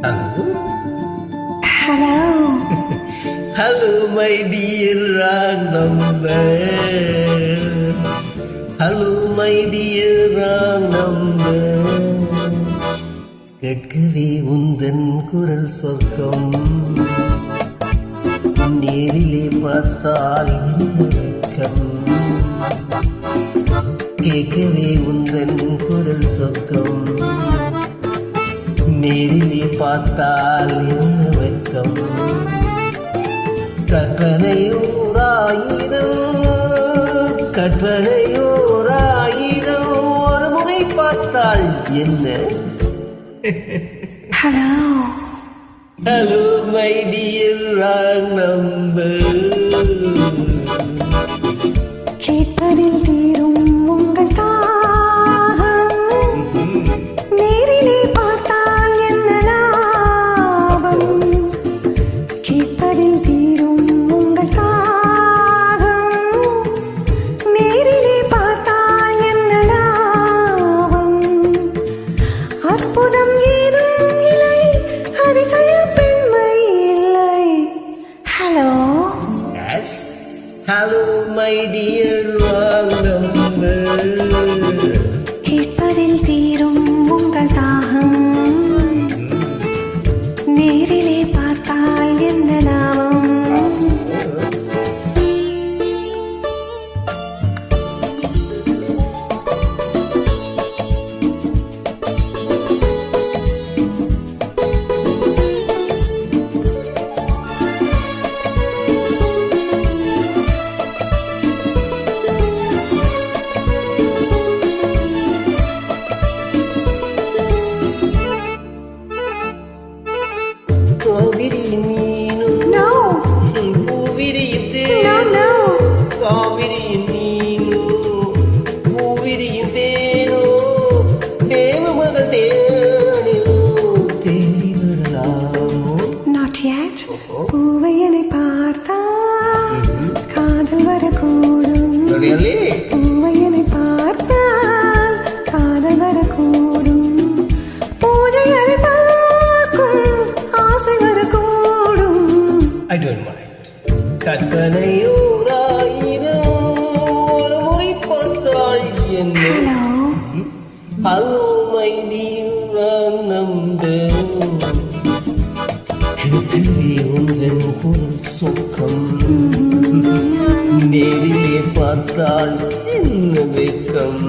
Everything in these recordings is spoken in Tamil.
Hello. Hello. Hello, my dear wrong number. Hello, my dear wrong number. கேட்கவே உந்தன் குரல் சொர்க்கம், நேரிலே பார்த்தால் வெட்கம். கேட்கவே உந்தன் குரல் சொர்க்கம், நேரிலே பார்த்தால் என்ன வெட்கம். கற்பனையோராயிரம் ஒரு முறை பார்த்தால் என்ன. Hello. Hello, my dear wrong number. கேட்பதில் தீரும் உங்கள் தாகம், நேரிலே பார்த்தால் என்ன லாபம். கேட்பதில் தீரும் உங்கள் தாகம், நேரிலே பார்த்தால் என்ன லாபம். அற்புதம் ஏதும் இல்லை, அதிசய பெண்மை இல்லை. Hello. Yes. Hello, my dear wrong number. கேட்பதில் தீரும் உங்கள் தாகம், நேரிலே பார்த்தால் என்ன லாபம். காவிரியின் மீனும் No. பூவிரியின் No, no. காவிரியின் மீனும் பூவிரியின் தேனோ தேவமகள் தேனிலோ தேடி வரலாமோ. Not yet. பூவை என்னை பார்த்தால் காதல் வரக்கூடும். Really? பூவை என்னை பார்த்தால் காதல் வரக்கூடும். பூஜை அதை பார்க்கும் ஆசை வரக்கூடும். I don't mind. கற்பனையோராயிரம் ஒரு முறை பார்த்தால் என்ன. Hello. Hello, my dear wrong number. கேட்கவே உந்தன் குரல் சொர்க்கம், நேரிலே பார்த்தால் என்ன வெட்கம்.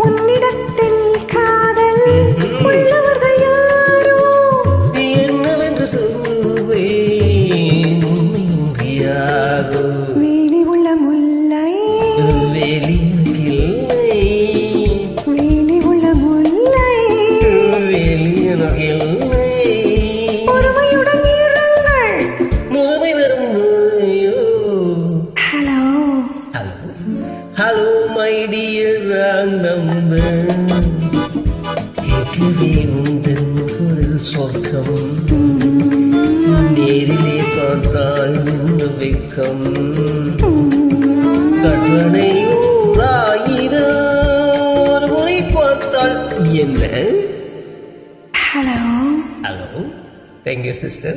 உன்னிடத்தில் காதல் உள்ளவர்கள் யாரோ, என்னவென்று சொல்வேன் உண்மையின்றியாகோ. வேலி உள்ள முல்லை, வேலியில்லை, வேலி உள்ள முல்லை. வேலியில்லை, பொறுமையுடன் இருங்கள். முதுமை வரும் போதையோ. Hello. Hello. Hello, my dear wrong number. கேட்கவே உந்தன் குரல் சொர்க்கம், நேரிலே பார்த்தால் என்ன வெட்கம். கற்பனையோராயிரம் ஒரு முறை பார்த்தால் என்ன. Hello. Hello. Thank you, sister.